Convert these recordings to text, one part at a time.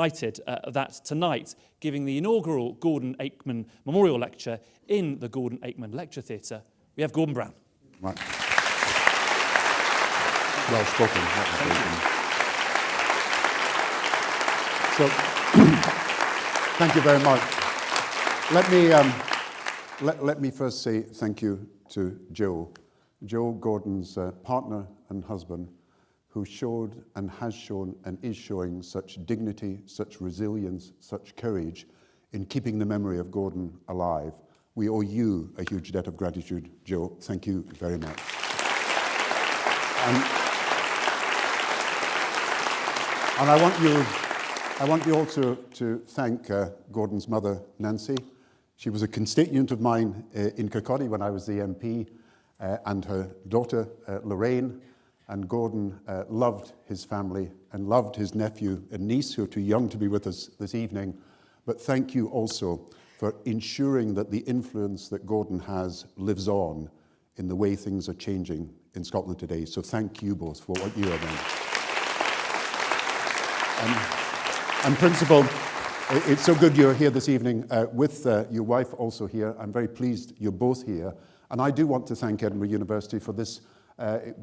Delighted that tonight, giving the inaugural Gordon Aikman Memorial Lecture in the Gordon Aikman Lecture Theatre, we have Gordon Brown. Right. Well spoken. So, thank you very much. Let me first say thank you to Joe, Gordon's partner and husband, who showed and has shown and is showing such dignity, such resilience, such courage in keeping the memory of Gordon alive. We owe you a huge debt of gratitude, Joe. Thank you very much. And I want you also to thank Gordon's mother, Nancy. She was a constituent of mine in Kirkcaldy when I was the MP, and her daughter, Lorraine. And Gordon loved his family and loved his nephew and niece, who are too young to be with us this evening. But thank you also for ensuring that the influence that Gordon has lives on in the way things are changing in Scotland today. So thank you both for what you are doing. And Principal, it's so good you're here this evening with your wife also here. I'm very pleased you're both here. And I do want to thank Edinburgh University for this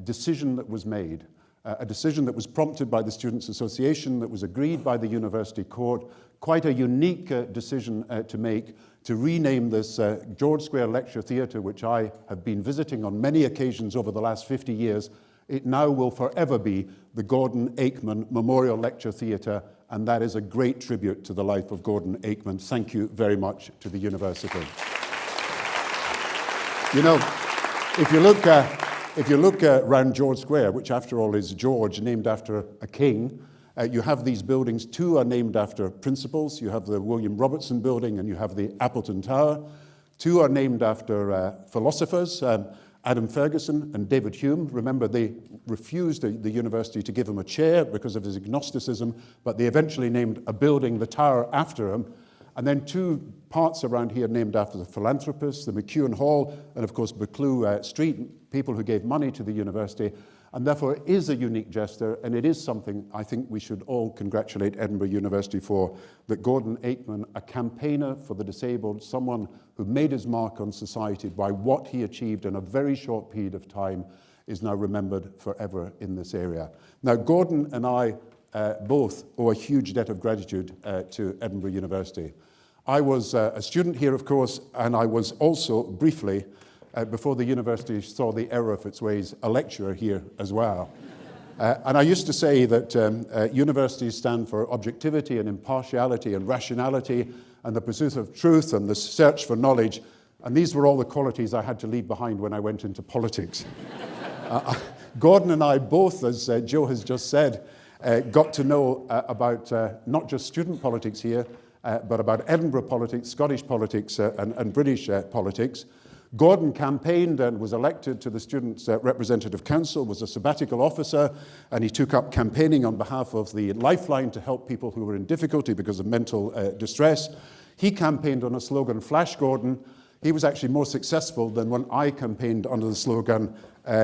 decision that was made, a decision that was prompted by the Students' Association, that was agreed by the University Court, quite a unique decision to make, to rename this George Square Lecture Theatre, which I have been visiting on many occasions over the last 50 years. It now will forever be the Gordon Aikman Memorial Lecture Theatre, and that is a great tribute to the life of Gordon Aikman. Thank you very much to the University. You know, if you look around George Square, which after all is George, named after a king, you have these buildings. Two are named after principals. You have the William Robertson Building and you have the Appleton Tower. Two are named after philosophers, Adam Ferguson and David Hume. Remember, they refused the university to give him a chair because of his agnosticism, but they eventually named a building, the Tower, after him. And then two parts around here named after the philanthropists, the McEwen Hall, and of course Buccleuch Street, people who gave money to the university. And therefore it is a unique gesture, and it is something I think we should all congratulate Edinburgh University for, that Gordon Aikman, a campaigner for the disabled, someone who made his mark on society by what he achieved in a very short period of time, is now remembered forever in this area. Now, Gordon and I both owe a huge debt of gratitude to Edinburgh University. I was a student here, of course, and I was also briefly, before the university saw the error of its ways, a lecturer here as well. And I used to say that universities stand for objectivity and impartiality and rationality and the pursuit of truth and the search for knowledge. And these were all the qualities I had to leave behind when I went into politics. Gordon and I both, as Joe has just said, got to know about not just student politics here, but about Edinburgh politics, Scottish politics, and British politics. Gordon campaigned and was elected to the Students' Representative Council, was a sabbatical officer, and he took up campaigning on behalf of the Lifeline to help people who were in difficulty because of mental distress. He campaigned on a slogan, Flash Gordon. He was actually more successful than when I campaigned under the slogan,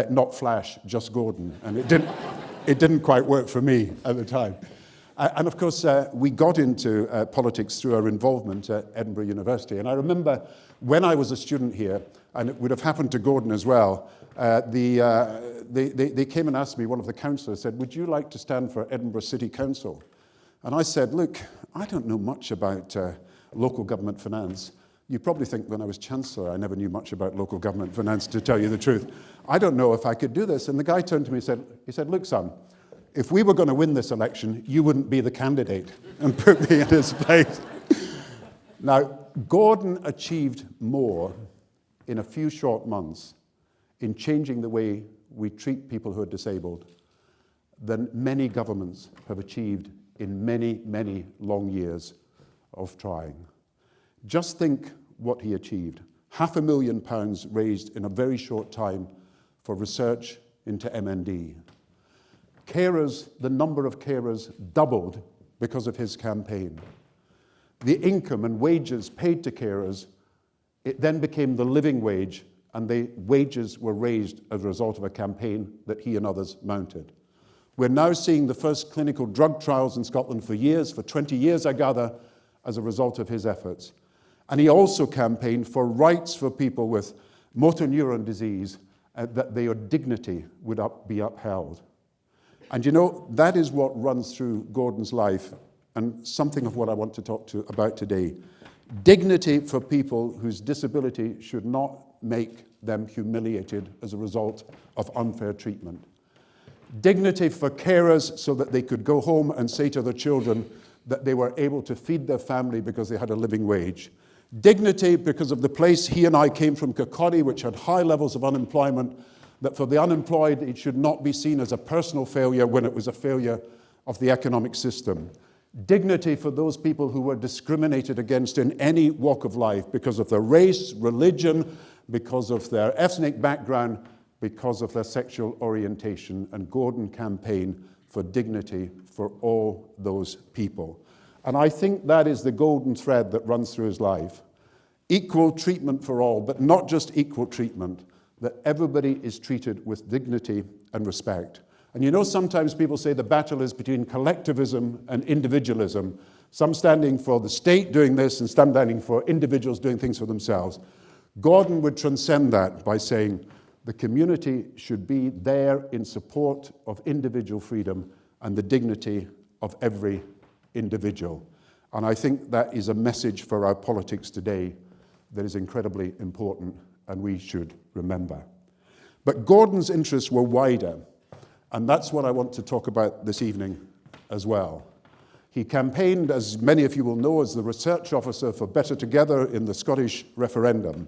not Flash, just Gordon. And it didn't quite work for me at the time. And of course, we got into politics through our involvement at Edinburgh University. And I remember when I was a student here, and it would have happened to Gordon as well, they came and asked me, one of the councillors said, would you like to stand for Edinburgh City Council? And I said, look, I don't know much about local government finance. You probably think when I was Chancellor, I never knew much about local government finance, to tell you the truth. I don't know if I could do this. And the guy turned to me and said, look, son, if we were going to win this election, you wouldn't be the candidate, and put me in his place. Now, Gordon achieved more in a few short months in changing the way we treat people who are disabled than many governments have achieved in many, many long years of trying. Just think what he achieved. £500,000 raised in a very short time for research into MND. Carers, the number of carers doubled because of his campaign. The income and wages paid to carers, it then became the living wage, and the wages were raised as a result of a campaign that he and others mounted. We're now seeing the first clinical drug trials in Scotland for years, for 20 years, I gather, as a result of his efforts. And he also campaigned for rights for people with motor neuron disease, that their dignity would be upheld. And you know, that is what runs through Gordon's life, and something of what I want to talk about today. Dignity for people whose disability should not make them humiliated as a result of unfair treatment. Dignity for carers so that they could go home and say to their children that they were able to feed their family because they had a living wage. Dignity because of the place he and I came from, Kirkcaldy, which had high levels of unemployment, that for the unemployed it should not be seen as a personal failure when it was a failure of the economic system. Dignity for those people who were discriminated against in any walk of life because of their race, religion, because of their ethnic background, because of their sexual orientation. And Gordon campaigned for dignity for all those people. And I think that is the golden thread that runs through his life. Equal treatment for all, but not just equal treatment, that everybody is treated with dignity and respect. And you know, sometimes people say the battle is between collectivism and individualism, some standing for the state doing this and some standing for individuals doing things for themselves. Gordon would transcend that by saying the community should be there in support of individual freedom and the dignity of every individual. And I think that is a message for our politics today that is incredibly important and we should remember. But Gordon's interests were wider, and that's what I want to talk about this evening as well. He campaigned, as many of you will know, as the research officer for Better Together in the Scottish referendum.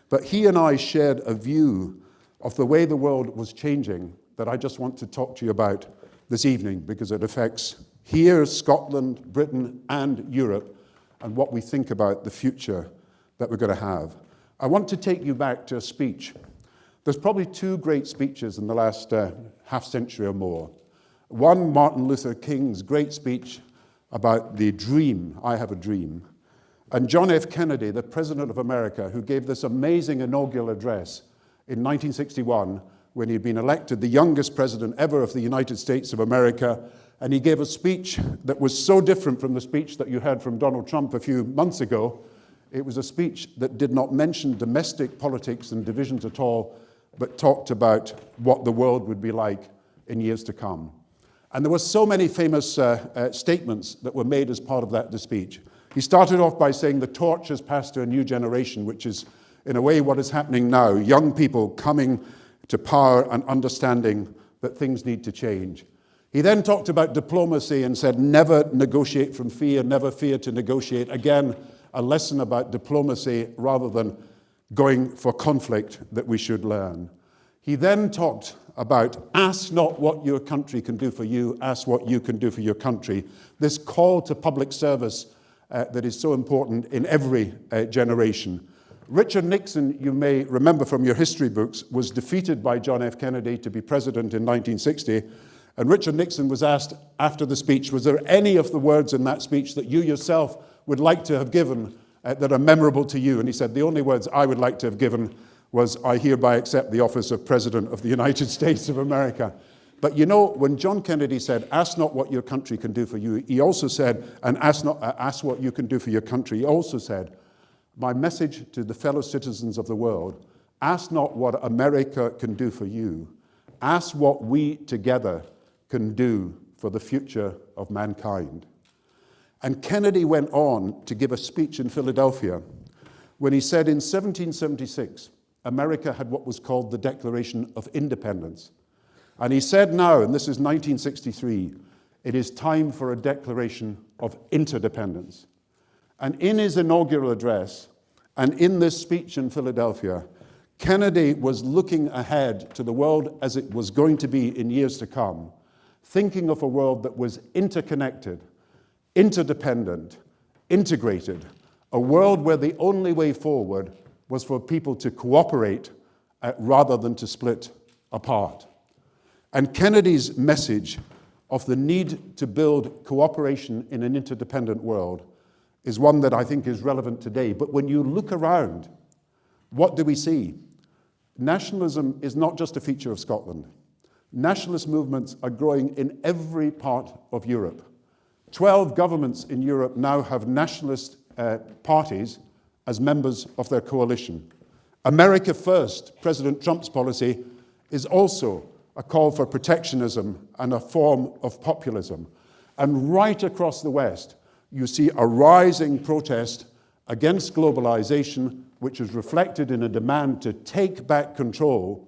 But he and I shared a view of the way the world was changing that I just want to talk to you about this evening, because it affects here, Scotland, Britain, and Europe, and what we think about the future that we're going to have. I want to take you back to a speech. There's probably two great speeches in the last half century or more. One, Martin Luther King's great speech about the dream, I have a dream. And John F. Kennedy, the President of America, who gave this amazing inaugural address in 1961 when he'd been elected the youngest president ever of the United States of America. And he gave a speech that was so different from the speech that you heard from Donald Trump a few months ago. It was a speech that did not mention domestic politics and divisions at all, but talked about what the world would be like in years to come. And there were so many famous statements that were made as part of that speech. He started off by saying the torch has passed to a new generation, which is in a way what is happening now. Young people coming to power and understanding that things need to change. He then talked about diplomacy and said, never negotiate from fear, never fear to negotiate. Again, a lesson about diplomacy rather than going for conflict that we should learn. He then talked about ask not what your country can do for you, ask what you can do for your country. This call to public service that is so important in every generation. Richard Nixon, you may remember from your history books, was defeated by John F. Kennedy to be president in 1960. And Richard Nixon was asked after the speech, was there any of the words in that speech that you yourself would like to have given that are memorable to you? And he said, the only words I would like to have given was, I hereby accept the office of President of the United States of America. But you know, when John Kennedy said, ask not what your country can do for you, he also said, and ask what you can do for your country, he also said, my message to the fellow citizens of the world, ask not what America can do for you, ask what we together can do for the future of mankind. And Kennedy went on to give a speech in Philadelphia when he said in 1776, America had what was called the Declaration of Independence. And he said now, and this is 1963, it is time for a declaration of interdependence. And in his inaugural address, and in this speech in Philadelphia, Kennedy was looking ahead to the world as it was going to be in years to come, thinking of a world that was interconnected, interdependent, integrated, a world where the only way forward was for people to cooperate rather than to split apart. And Kennedy's message of the need to build cooperation in an interdependent world is one that I think is relevant today. But when you look around, what do we see? Nationalism is not just a feature of Scotland. Nationalist movements are growing in every part of Europe. 12 governments in Europe now have nationalist parties as members of their coalition. America First, President Trump's policy, is also a call for protectionism and a form of populism. And right across the West, you see a rising protest against globalization, which is reflected in a demand to take back control.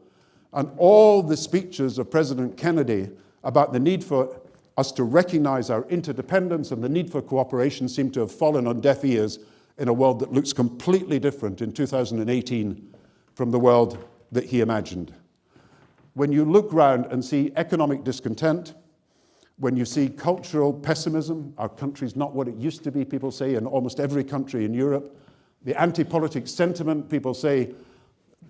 And all the speeches of President Kennedy about the need for us to recognize our interdependence and the need for cooperation seem to have fallen on deaf ears in a world that looks completely different in 2018 from the world that he imagined. When you look round and see economic discontent, when you see cultural pessimism, our country's not what it used to be, people say, in almost every country in Europe. The anti-politics sentiment, people say,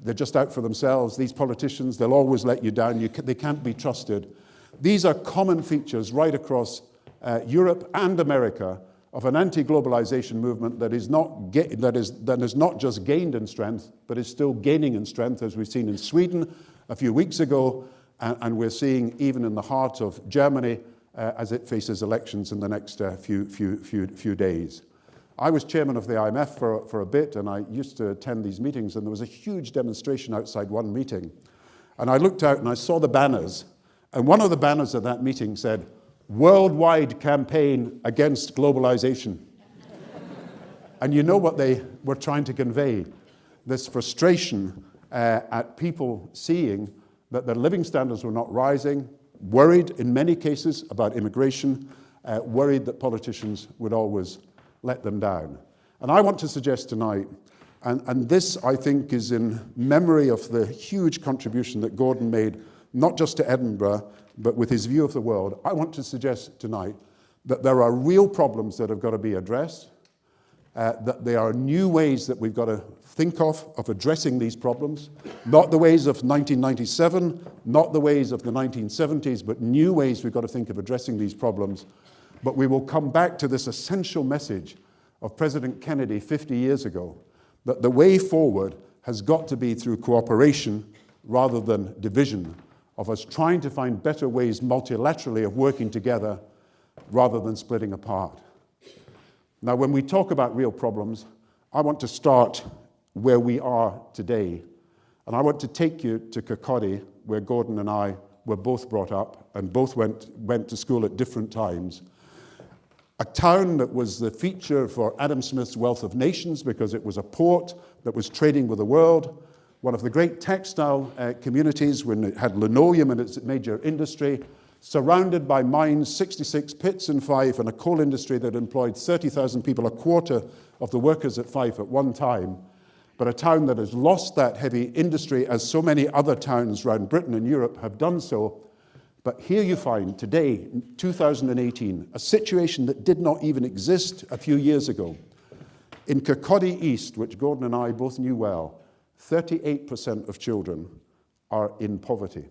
they're just out for themselves. These politicians, they'll always let you down. They can't be trusted. These are common features right across Europe and America of an anti-globalization movement that has not just gained in strength, but is still gaining in strength, as we've seen in Sweden a few weeks ago, and we're seeing even in the heart of Germany as it faces elections in the next few days. I was chairman of the IMF for a bit, and I used to attend these meetings, and there was a huge demonstration outside one meeting. And I looked out and I saw the banners, and one of the banners at that meeting said, "Worldwide Campaign Against Globalization." And you know what they were trying to convey? This frustration at people seeing that their living standards were not rising, worried in many cases about immigration, worried that politicians would always let them down. And I want to suggest tonight, and this I think is in memory of the huge contribution that Gordon made, not just to Edinburgh, but with his view of the world, I want to suggest tonight that there are real problems that have got to be addressed, that there are new ways that we've got to think of addressing these problems, not the ways of 1997, not the ways of the 1970s, but new ways we've got to think of addressing these problems. But we will come back to this essential message of President Kennedy 50 years ago, that the way forward has got to be through cooperation rather than division, of us trying to find better ways multilaterally of working together rather than splitting apart. Now, when we talk about real problems, I want to start where we are today. And I want to take you to Kirkcaldy, where Gordon and I were both brought up and both went to school at different times. A town that was the feature for Adam Smith's Wealth of Nations because it was a port that was trading with the world, one of the great textile communities when it had linoleum in its major industry, surrounded by mines, 66 pits in Fife, and a coal industry that employed 30,000 people, a quarter of the workers at Fife at one time. But a town that has lost that heavy industry, as so many other towns around Britain and Europe have done so. But here you find today, in 2018, a situation that did not even exist a few years ago. In Kirkcaldy East, which Gordon and I both knew well, 38% of children are in poverty.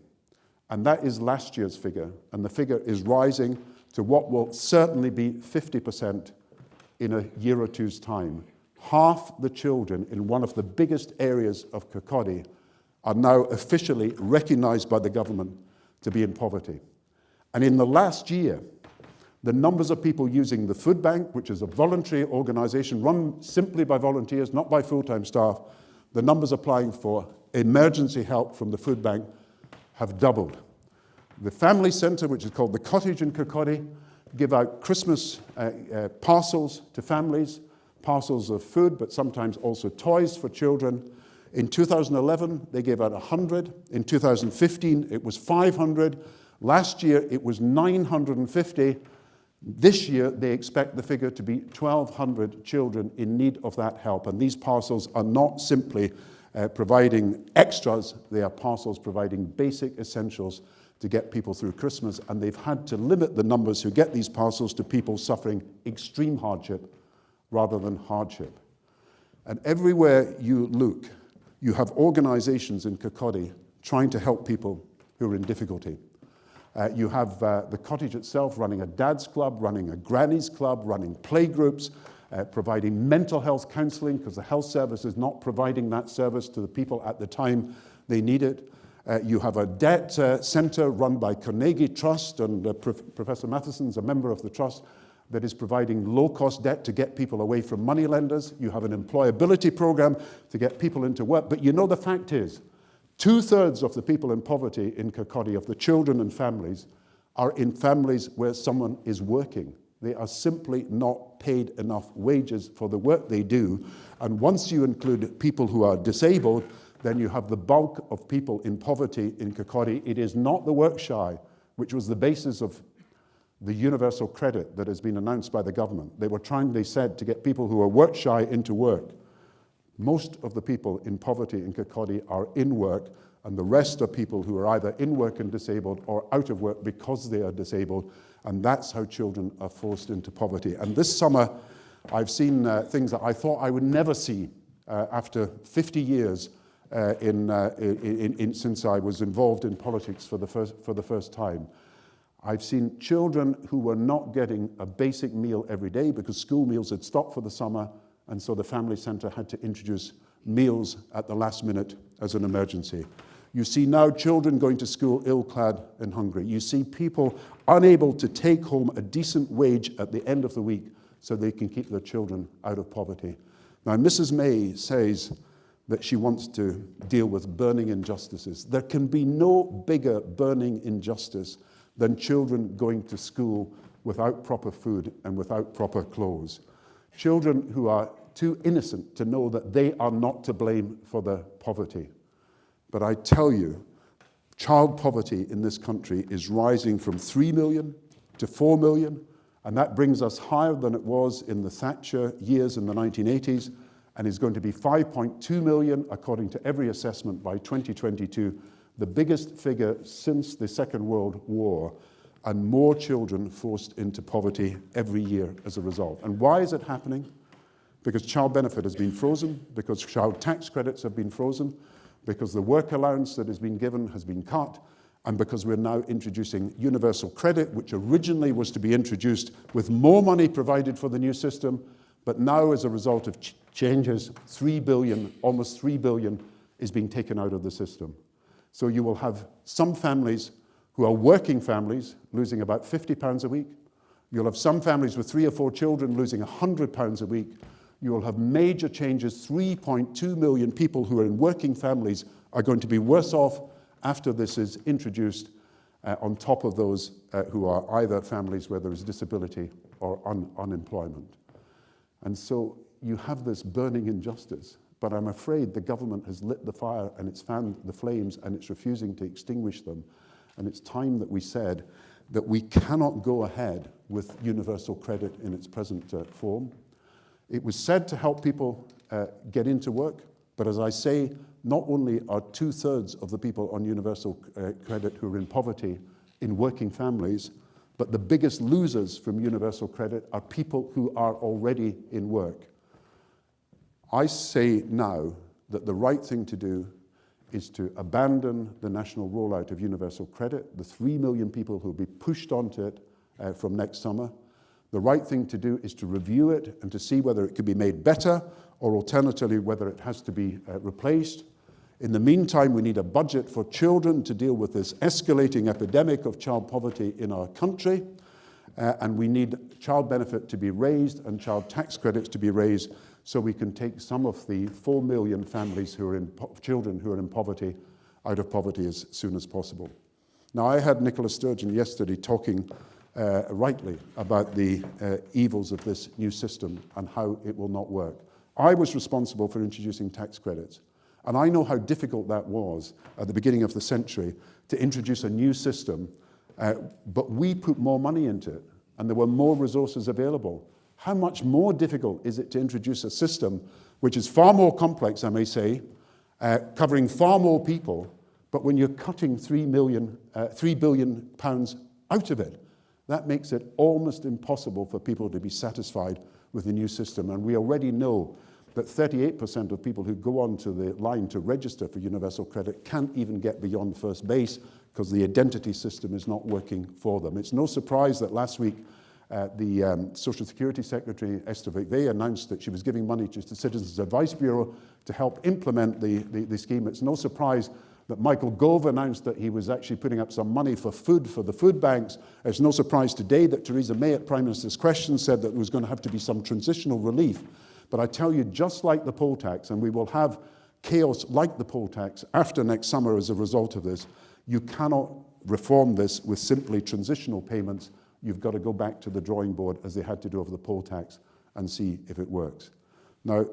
And that is last year's figure, and the figure is rising to what will certainly be 50% in a year or two's time. Half the children in one of the biggest areas of Kirkcaldy are now officially recognized by the government to be in poverty. And in the last year, the numbers of people using the food bank, which is a voluntary organization run simply by volunteers, not by full-time staff, the numbers applying for emergency help from the food bank have doubled. The family centre, which is called the Cottage in Kirkcaldy, give out Christmas parcels to families, parcels of food, but sometimes also toys for children. In 2011, they gave out 100. In 2015, it was 500. Last year, it was 950. This year, they expect the figure to be 1,200 children in need of that help. And these parcels are not simply providing extras, they are parcels providing basic essentials to get people through Christmas. And they've had to limit the numbers who get these parcels to people suffering extreme hardship rather than hardship. And everywhere you look, you have organizations in Kirkcaldy trying to help people who are in difficulty. You have the cottage itself running a dad's club, running a granny's club, running playgroups, providing mental health counseling because the health service is not providing that service to the people at the time they need it. You have a debt centre run by Carnegie Trust, and Professor Matheson's a member of the trust, that is providing low-cost debt to get people away from moneylenders. You have an employability program to get people into work. But you know the fact is, 2/3 of the people in poverty in Kirkcaldy, of the children and families, are in families where someone is working. They are simply not paid enough wages for the work they do. And once you include people who are disabled, then you have the bulk of people in poverty in Kirkcaldy. It is not the work shy, which was the basis of the universal credit that has been announced by the government. They were trying, they said, to get people who are work shy into work. Most of the people in poverty in Kirkcaldy are in work, and the rest are people who are either in work and disabled or out of work because they are disabled, and that's how children are forced into poverty. And this summer, I've seen things that I thought I would never see after 50 years since I was involved in politics for the first time. I've seen children who were not getting a basic meal every day because school meals had stopped for the summer, and so the family centre had to introduce meals at the last minute as an emergency. You see now children going to school ill-clad and hungry. You see people unable to take home a decent wage at the end of the week so they can keep their children out of poverty. Now, Mrs. May says that she wants to deal with burning injustices. There can be no bigger burning injustice than children going to school without proper food and without proper clothes. Children who are too innocent to know that they are not to blame for their poverty. But I tell you, child poverty in this country is rising from 3 million to 4 million, and that brings us higher than it was in the Thatcher years in the 1980s, and is going to be 5.2 million, according to every assessment, by 2022, the biggest figure since the Second World War, and more children forced into poverty every year as a result. And why is it happening? Because child benefit has been frozen, because child tax credits have been frozen, because the work allowance that has been given has been cut, and because we're now introducing universal credit, which originally was to be introduced with more money provided for the new system, but now as a result of changes, 3 billion, almost 3 billion, is being taken out of the system. So you will have some families who are working families losing about £50 a week. You'll have some families with 3 or 4 children losing £100 a week. You will have major changes. 3.2 million people who are in working families are going to be worse off after this is introduced, on top of those who are either families where there is disability or unemployment. And so you have this burning injustice. But I'm afraid the government has lit the fire and it's fanned the flames and it's refusing to extinguish them. And it's time that we said that we cannot go ahead with universal credit in its present form. It was said to help people get into work, but as I say, not only are 2/3 of the people on universal credit who are in poverty in working families, but the biggest losers from universal credit are people who are already in work. I say now that the right thing to do is to abandon the national rollout of universal credit, the 3 million people who will be pushed onto it from next summer. The right thing to do is to review it and to see whether it could be made better, or alternatively whether it has to be replaced. In the meantime, we need a budget for children to deal with this escalating epidemic of child poverty in our country, and we need child benefit to be raised and child tax credits to be raised, so we can take some of the 4 million families who are children who are in poverty out of poverty as soon as possible. Now, I had Nicola Sturgeon yesterday talking rightly about the evils of this new system and how it will not work. I was responsible for introducing tax credits, and I know how difficult that was at the beginning of the century to introduce a new system, but we put more money into it, and there were more resources available. How much more difficult is it to introduce a system which is far more complex, I may say, covering far more people, but when you're cutting £3 billion out of it, that makes it almost impossible for people to be satisfied with the new system. And we already know that 38% of people who go onto the line to register for universal credit can't even get beyond first base because the identity system is not working for them. It's no surprise that last week the Social Security Secretary, Esther McVey, announced that she was giving money to the Citizens Advice Bureau to help implement the scheme. It's no surprise that Michael Gove announced that he was actually putting up some money for food for the food banks. It's no surprise today that Theresa May at Prime Minister's Question said that there was going to have to be some transitional relief. But I tell you, just like the poll tax, and we will have chaos like the poll tax after next summer as a result of this, you cannot reform this with simply transitional payments. You've got to go back to the drawing board, as they had to do over the poll tax, and see if it works. Now,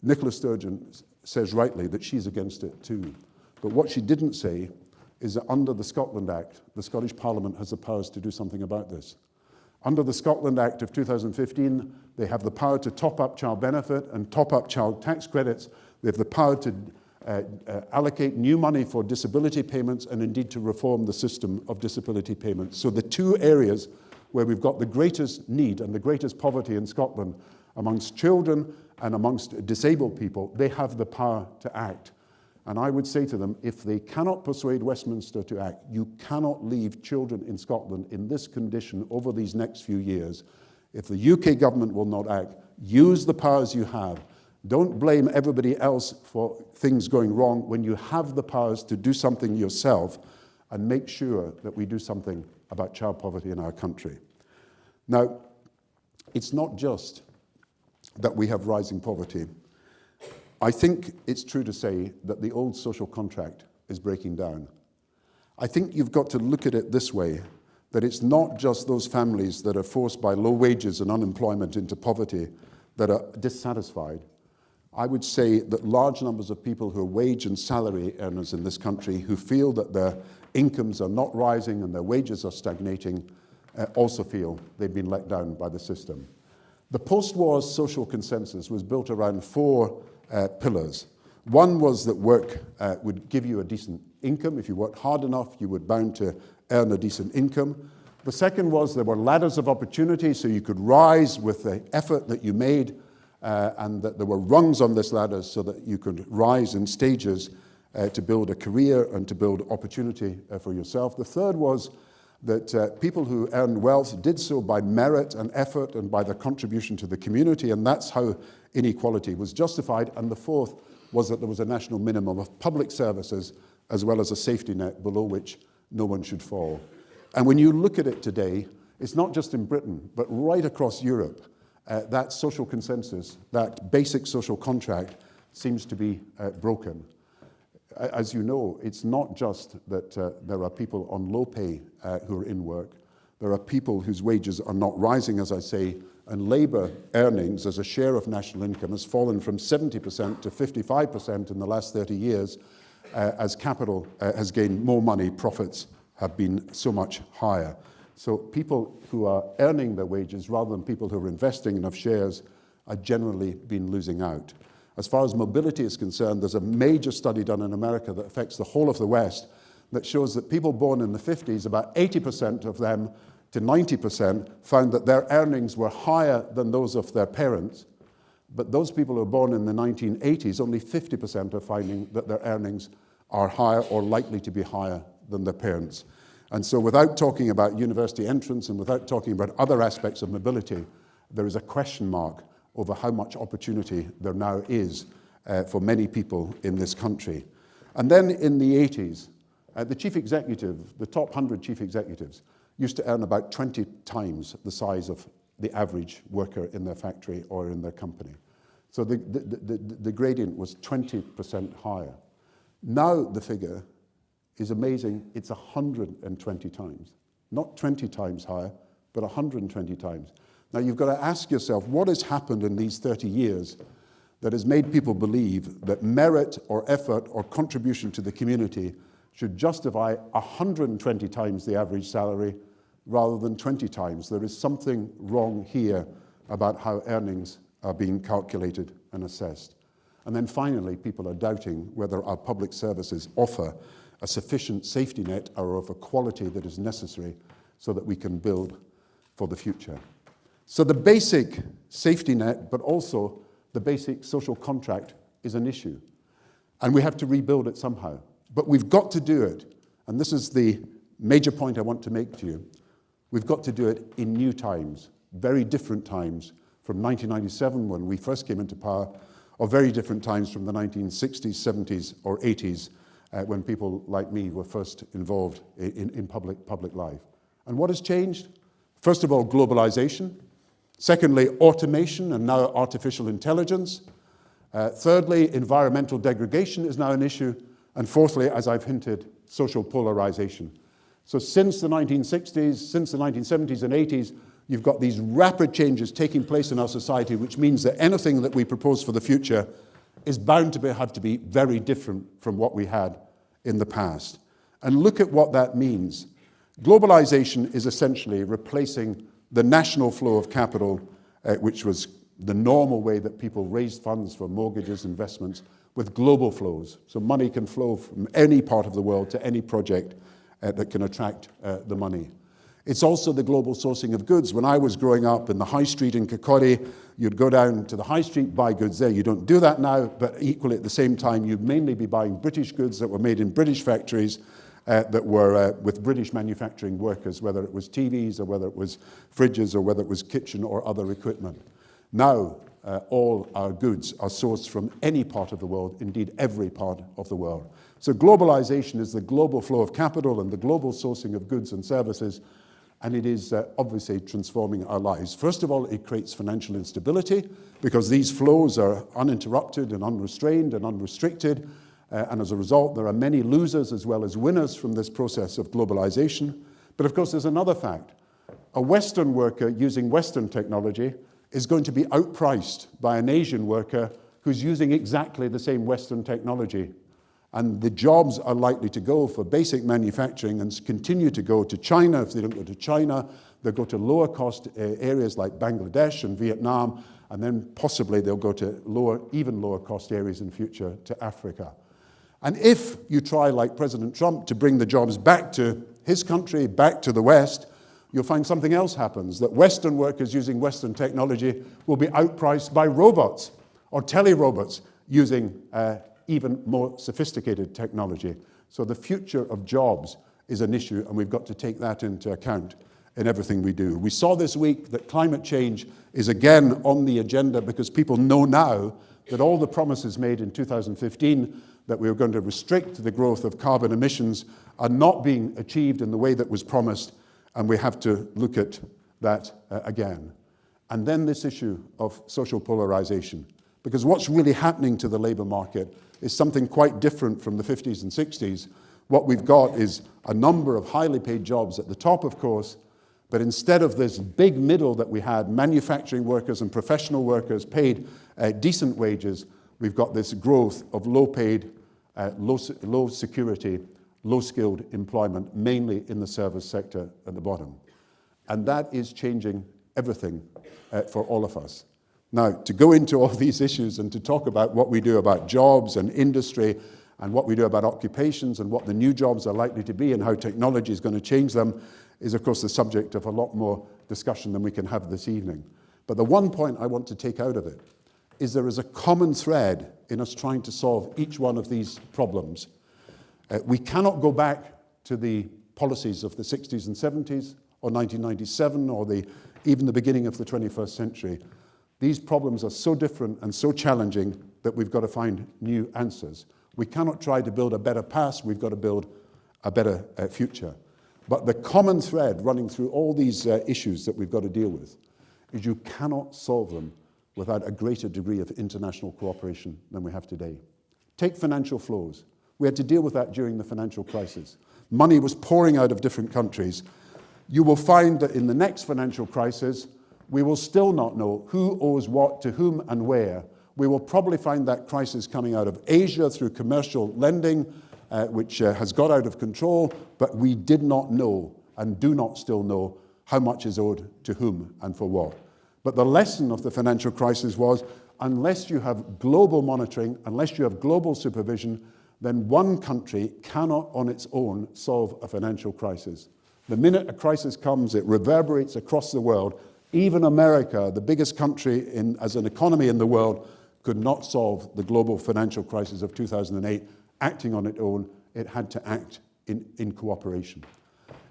Nicola Sturgeon says rightly that she's against it too. But what she didn't say is that under the Scotland Act, the Scottish Parliament has the powers to do something about this. Under the Scotland Act of 2015, they have the power to top up child benefit and top up child tax credits. They have the power to allocate new money for disability payments and indeed to reform the system of disability payments. So the two areas where we've got the greatest need and the greatest poverty in Scotland amongst children and amongst disabled people, they have the power to act. And I would say to them, if they cannot persuade Westminster to act, you cannot leave children in Scotland in this condition over these next few years. If the UK government will not act, use the powers you have. Don't blame everybody else for things going wrong when you have the powers to do something yourself, and make sure that we do something about child poverty in our country. Now, it's not just that we have rising poverty. I think it's true to say that the old social contract is breaking down. I think you've got to look at it this way, that it's not just those families that are forced by low wages and unemployment into poverty that are dissatisfied. I would say that large numbers of people who are wage and salary earners in this country who feel that their incomes are not rising and their wages are stagnating also feel they've been let down by the system. The post-war social consensus was built around four pillars. One was that work would give you a decent income. If you worked hard enough, you were bound to earn a decent income. The second was there were ladders of opportunity, so you could rise with the effort that you made, and that there were rungs on this ladder so that you could rise in stages to build a career and to build opportunity for yourself. The third was that people who earned wealth did so by merit and effort and by their contribution to the community, and that's how inequality was justified. And the fourth was that there was a national minimum of public services as well as a safety net below which no one should fall. And when you look at it today, it's not just in Britain, but right across Europe, that social consensus, that basic social contract seems to be broken. As you know, it's not just that there are people on low pay who are in work. There are people whose wages are not rising, as I say, and labour earnings as a share of national income has fallen from 70% to 55% in the last 30 years. As capital has gained more money, profits have been so much higher. So people who are earning their wages rather than people who are investing enough shares are generally been losing out. As far as mobility is concerned, there's a major study done in America that affects the whole of the West that shows that people born in the 50s, about 80% of them to 90% found that their earnings were higher than those of their parents. But those people who were born in the 1980s, only 50% are finding that their earnings are higher or likely to be higher than their parents. And so without talking about university entrance and without talking about other aspects of mobility, there is a question mark over how much opportunity there now is for many people in this country. And then in the 80s, the chief executive, the top 100 chief executives, used to earn about 20 times the size of the average worker in their factory or in their company. So the gradient was 20% higher. Now the figure is amazing. It's 120 times. Not 20 times higher, but 120 times. Now you've got to ask yourself, what has happened in these 30 years that has made people believe that merit or effort or contribution to the community should justify 120 times the average salary rather than 20 times? There is something wrong here about how earnings are being calculated and assessed. And then finally, people are doubting whether our public services offer a sufficient safety net or of a quality that is necessary so that we can build for the future. So the basic safety net, but also the basic social contract is an issue. And we have to rebuild it somehow. But we've got to do it. And this is the major point I want to make to you. We've got to do it in new times, very different times from 1997 when we first came into power, or very different times from the 1960s, 70s, or 80s when people like me were first involved in public life. And what has changed? First of all, globalization. Secondly, automation and now artificial intelligence. Thirdly, environmental degradation is now an issue. And fourthly, as I've hinted, social polarization. So since the 1960s, since the 1970s and 80s, you've got these rapid changes taking place in our society, which means that anything that we propose for the future is bound to have to be very different from what we had in the past. And look at what that means. Globalization is essentially replacing the national flow of capital, which was the normal way that people raised funds for mortgages, investments, with global flows. So money can flow from any part of the world to any project that can attract the money. It's also the global sourcing of goods. When I was growing up in the high street in Kirkcaldy, you'd go down to the high street, buy goods there. You don't do that now, but equally at the same time, you'd mainly be buying British goods that were made in British factories that were with British manufacturing workers, whether it was TVs or whether it was fridges or whether it was kitchen or other equipment. Now, all our goods are sourced from any part of the world, indeed every part of the world. So globalization is the global flow of capital and the global sourcing of goods and services, and it is obviously transforming our lives. First of all, it creates financial instability because these flows are uninterrupted and unrestrained and unrestricted, and as a result, there are many losers as well as winners from this process of globalization. But of course, there's another fact. A Western worker using Western technology is going to be outpriced by an Asian worker who's using exactly the same Western technology. And the jobs are likely to go for basic manufacturing and continue to go to China. If they don't go to China, they'll go to lower cost areas like Bangladesh and Vietnam, and then possibly they'll go to even lower cost areas in future to Africa. And if you try, like President Trump, to bring the jobs back to his country, back to the West, you'll find something else happens, that Western workers using Western technology will be outpriced by robots or tele-robots using even more sophisticated technology. So the future of jobs is an issue, and we've got to take that into account in everything we do. We saw this week that climate change is again on the agenda because people know now that all the promises made in 2015 that we were going to restrict the growth of carbon emissions are not being achieved in the way that was promised, and we have to look at that again. And then this issue of social polarization, because what's really happening to the labour market is something quite different from the 50s and 60s. What we've got is a number of highly paid jobs at the top, of course, but instead of this big middle that we had, manufacturing workers and professional workers paid decent wages, we've got this growth of low-paid, low security, low-skilled employment, mainly in the service sector at the bottom. And that is changing everything for all of us. Now, to go into all these issues and to talk about what we do about jobs and industry and what we do about occupations and what the new jobs are likely to be and how technology is going to change them is, of course, the subject of a lot more discussion than we can have this evening. But the one point I want to take out of it is there is a common thread in us trying to solve each one of these problems. We cannot go back to the policies of the 60s and 70s or 1997 or even the beginning of the 21st century. These problems are so different and so challenging that we've got to find new answers. We cannot try to build a better past, we've got to build a better future. But the common thread running through all these issues that we've got to deal with is you cannot solve them without a greater degree of international cooperation than we have today. Take financial flows. We had to deal with that during the financial crisis. Money was pouring out of different countries. You will find that in the next financial crisis, we will still not know who owes what to whom and where. We will probably find that crisis coming out of Asia through commercial lending, which has got out of control, but we did not know and do not still know how much is owed to whom and for what. But the lesson of the financial crisis was, unless you have global monitoring, unless you have global supervision, then one country cannot on its own solve a financial crisis. The minute a crisis comes, it reverberates across the world. Even America, the biggest country as an economy in the world, could not solve the global financial crisis of 2008 acting on its own. It had to act in cooperation.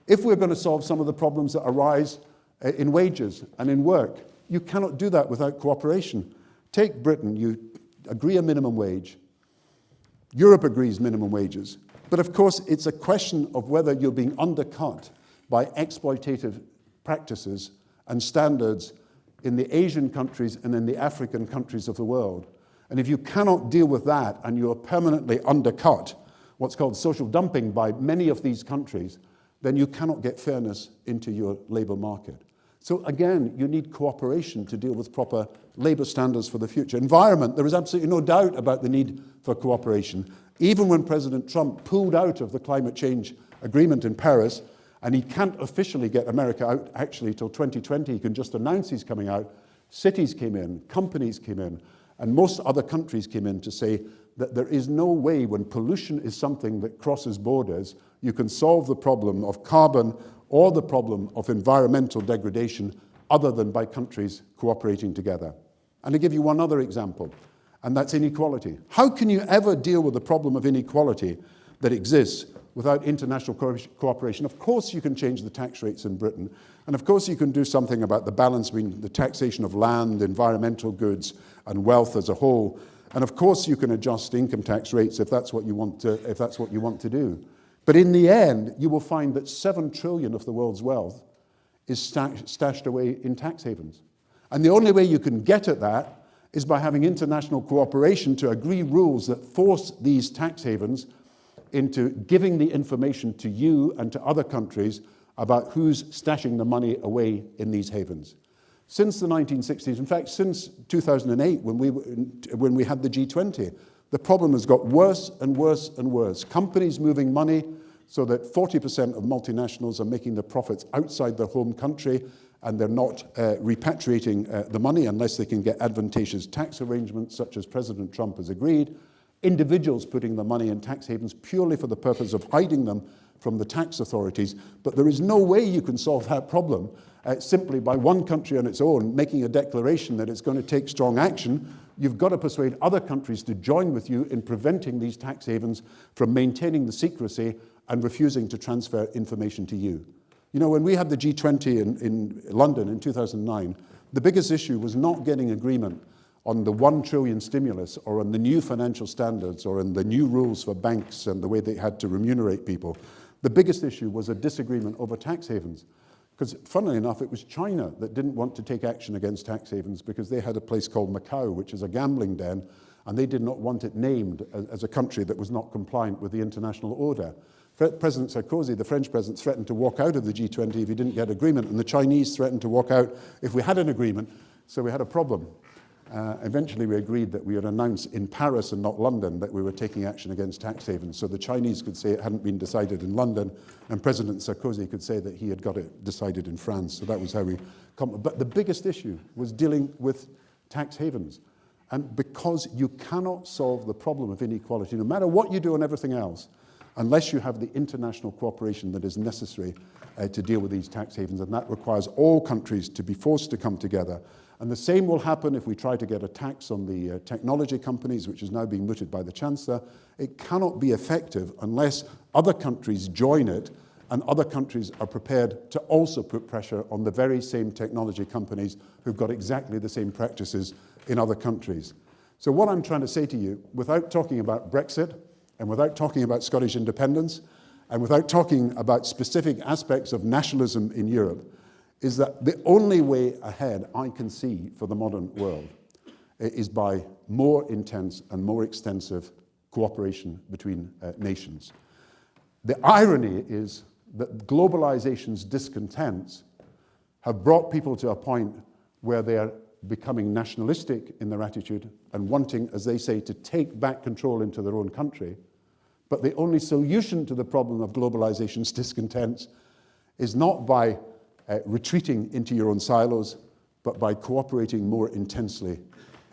If we're going to solve some of the problems that arise in wages and in work, you cannot do that without cooperation. Take Britain. You agree a minimum wage. Europe agrees minimum wages. But of course, it's a question of whether you're being undercut by exploitative practices and standards in the Asian countries and in the African countries of the world. And if you cannot deal with that and you are permanently undercut, what's called social dumping by many of these countries, then you cannot get fairness into your labour market. So again, you need cooperation to deal with proper labour standards for the future. Environment, there is absolutely no doubt about the need for cooperation. Even when President Trump pulled out of the climate change agreement in Paris, and he can't officially get America out actually till 2020, he can just announce he's coming out, cities came in, companies came in, and most other countries came in to say that there is no way, when pollution is something that crosses borders, you can solve the problem of carbon or the problem of environmental degradation other than by countries cooperating together. And to give you one other example, and that's inequality. How can you ever deal with the problem of inequality that exists without international cooperation? Of course you can change the tax rates in Britain, and of course you can do something about the balance between the taxation of land, environmental goods, and wealth as a whole. And of course you can adjust income tax rates if that's what you want to do. But in the end, you will find that 7 trillion of the world's wealth is stashed away in tax havens. And the only way you can get at that is by having international cooperation to agree rules that force these tax havens into giving the information to you and to other countries about who's stashing the money away in these havens. Since the 1960s, in fact, since 2008, when we had the G20, the problem has got worse and worse and worse. Companies moving money so that 40% of multinationals are making their profits outside their home country, and they're not repatriating the money unless they can get advantageous tax arrangements, such as President Trump has agreed. Individuals putting the money in tax havens purely for the purpose of hiding them from the tax authorities. But there is no way you can solve that problem simply by one country on its own making a declaration that it's going to take strong action. You've got to persuade other countries to join with you in preventing these tax havens from maintaining the secrecy and refusing to transfer information to you. You know, when we had the G20 in London in 2009, the biggest issue was not getting agreement on the 1 trillion stimulus or on the new financial standards or on the new rules for banks and the way they had to remunerate people. The biggest issue was a disagreement over tax havens. Because funnily enough, it was China that didn't want to take action against tax havens because they had a place called Macau, which is a gambling den, and they did not want it named as a country that was not compliant with the international order. President Sarkozy, the French president, threatened to walk out of the G20 if he didn't get agreement, and the Chinese threatened to walk out if we had an agreement, so we had a problem. Eventually we agreed that we would announce in Paris and not London that we were taking action against tax havens, so the Chinese could say it hadn't been decided in London, and President Sarkozy could say that he had got it decided in France. So that was how we come. But the biggest issue was dealing with tax havens. And because you cannot solve the problem of inequality, no matter what you do and everything else, unless you have the international cooperation that is necessary to deal with these tax havens, and that requires all countries to be forced to come together. And the same will happen if we try to get a tax on the technology companies, which is now being mooted by the Chancellor. It cannot be effective unless other countries join it and other countries are prepared to also put pressure on the very same technology companies who've got exactly the same practices in other countries. So what I'm trying to say to you, without talking about Brexit and without talking about Scottish independence and without talking about specific aspects of nationalism in Europe, is that the only way ahead I can see for the modern world is by more intense and more extensive cooperation between nations. The irony is that globalization's discontents have brought people to a point where they are becoming nationalistic in their attitude and wanting, as they say, to take back control into their own country. But the only solution to the problem of globalization's discontents is not by retreating into your own silos, but by cooperating more intensely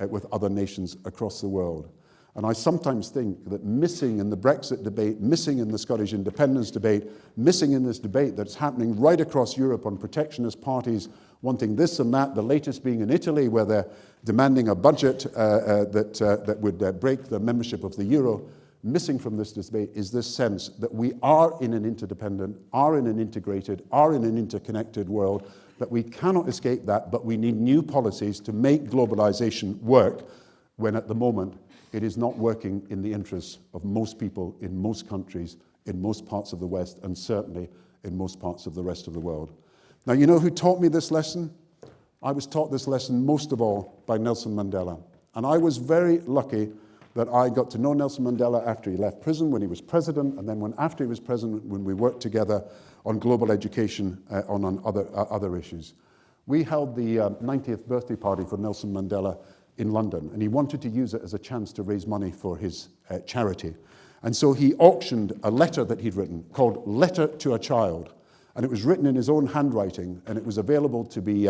with other nations across the world. And I sometimes think that missing in the Brexit debate, missing in the Scottish independence debate, missing in this debate that's happening right across Europe on protectionist parties wanting this and that, the latest being in Italy, where they're demanding a budget that would break the membership of the euro. Missing from this debate is this sense that we are in an interdependent, are in an integrated, are in an interconnected world, that we cannot escape that, but we need new policies to make globalization work when at the moment it is not working in the interests of most people in most countries, in most parts of the West, and certainly in most parts of the rest of the world. Now, you know who taught me this lesson? I was taught this lesson most of all by Nelson Mandela. And I was very lucky that I got to know Nelson Mandela after he left prison, when he was president, and then after he was president, when we worked together on global education, on other issues. We held the 90th birthday party for Nelson Mandela in London, and he wanted to use it as a chance to raise money for his charity. And so he auctioned a letter that he'd written called Letter to a Child, and it was written in his own handwriting, and it was available to be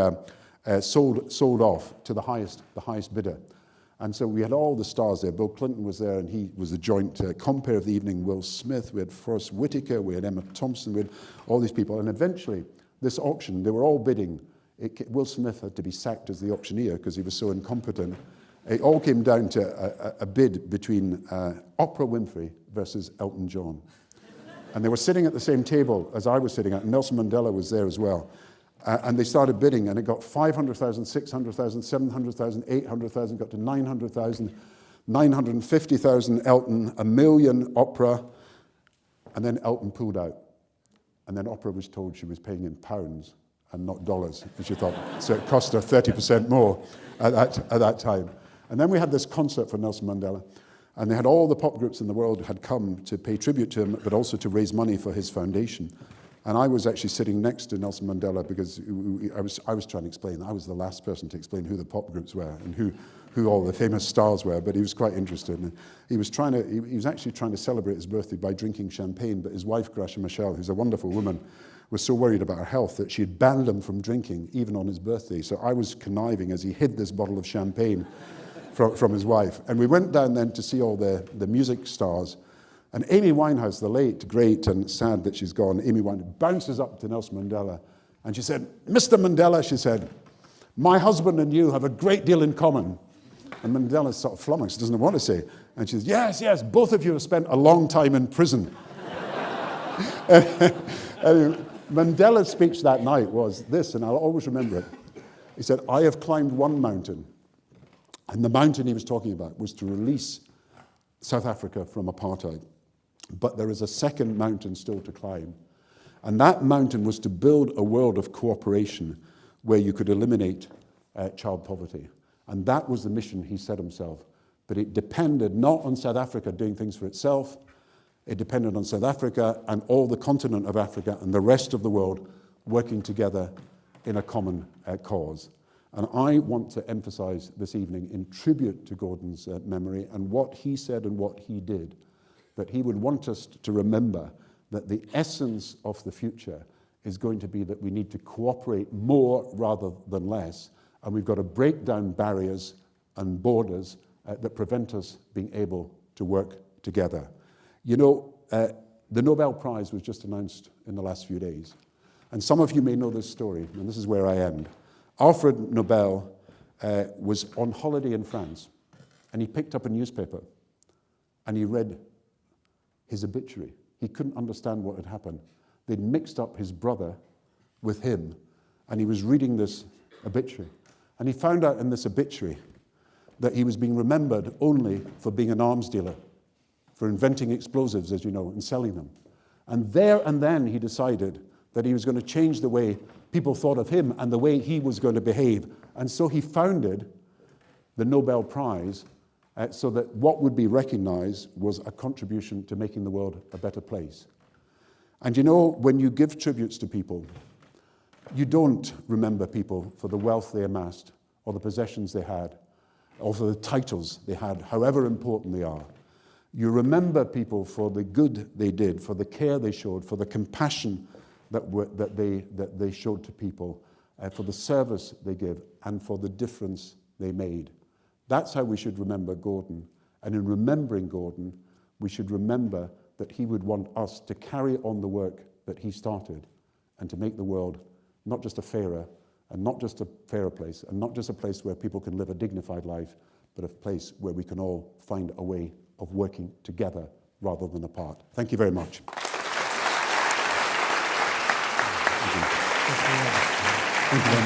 sold off to the highest bidder. And so we had all the stars there. Bill Clinton was there, and he was the joint compere of the evening. Will Smith, we had Forrest Whitaker, we had Emma Thompson, we had all these people. And eventually, this auction, they were all bidding. Will Smith had to be sacked as the auctioneer because he was so incompetent. It all came down to a bid between Oprah Winfrey versus Elton John. And they were sitting at the same table as I was sitting at, and Nelson Mandela was there as well. And they started bidding, and it got 500,000, 600,000, 700,000, 800,000, got to 900,000, 950,000 Elton, $1 million Oprah, and then Elton pulled out. And then Oprah was told she was paying in pounds and not dollars, and she thought, so it cost her 30% more at that time. And then we had this concert for Nelson Mandela, and they had all the pop groups in the world had come to pay tribute to him, but also to raise money for his foundation. And I was actually sitting next to Nelson Mandela because I was trying to explain. I was the last person to explain who the pop groups were and who all the famous stars were, but he was quite interested. And he was actually trying to celebrate his birthday by drinking champagne, but his wife, Gracia Michelle, who's a wonderful woman, was so worried about her health that she had banned him from drinking, even on his birthday. So I was conniving as he hid this bottle of champagne from his wife. And we went down then to see all the music stars. And Amy Winehouse, the late, great, and sad that she's gone, Amy Winehouse bounces up to Nelson Mandela, and she said, "Mr. Mandela," she said, "my husband and you have a great deal in common." And Mandela's sort of flummoxed, doesn't know what to say. And she says, yes, both of you have spent a long time in prison. Mandela's speech that night was this, and I'll always remember it. He said, "I have climbed one mountain," and the mountain he was talking about was to release South Africa from apartheid. But there is a second mountain still to climb. And that mountain was to build a world of cooperation where you could eliminate child poverty. And that was the mission he set himself. But it depended not on South Africa doing things for itself. It depended on South Africa and all the continent of Africa and the rest of the world working together in a common cause. And I want to emphasize this evening, in tribute to Gordon's memory and what he said and what he did, that he would want us to remember that the essence of the future is going to be that we need to cooperate more rather than less, and we've got to break down barriers and borders that prevent us being able to work together. You know, the Nobel Prize was just announced in the last few days, and some of you may know this story, and this is where I end. Alfred Nobel was on holiday in France, and he picked up a newspaper, and he read his obituary. He couldn't understand what had happened. They'd mixed up his brother with him, and he was reading this obituary. And he found out in this obituary that he was being remembered only for being an arms dealer, for inventing explosives, as you know, and selling them. And there and then he decided that he was going to change the way people thought of him and the way he was going to behave. And so he founded the Nobel Prize so that what would be recognized was a contribution to making the world a better place. And you know, when you give tributes to people, you don't remember people for the wealth they amassed or the possessions they had or for the titles they had, however important they are. You remember people for the good they did, for the care they showed, for the compassion that they showed to people, for the service they give, and for the difference they made. That's how we should remember Gordon. And in remembering Gordon, we should remember that he would want us to carry on the work that he started and to make the world not just a fairer and not just a fairer place and not just a place where people can live a dignified life, but a place where we can all find a way of working together rather than apart. Thank you very much. Thank you.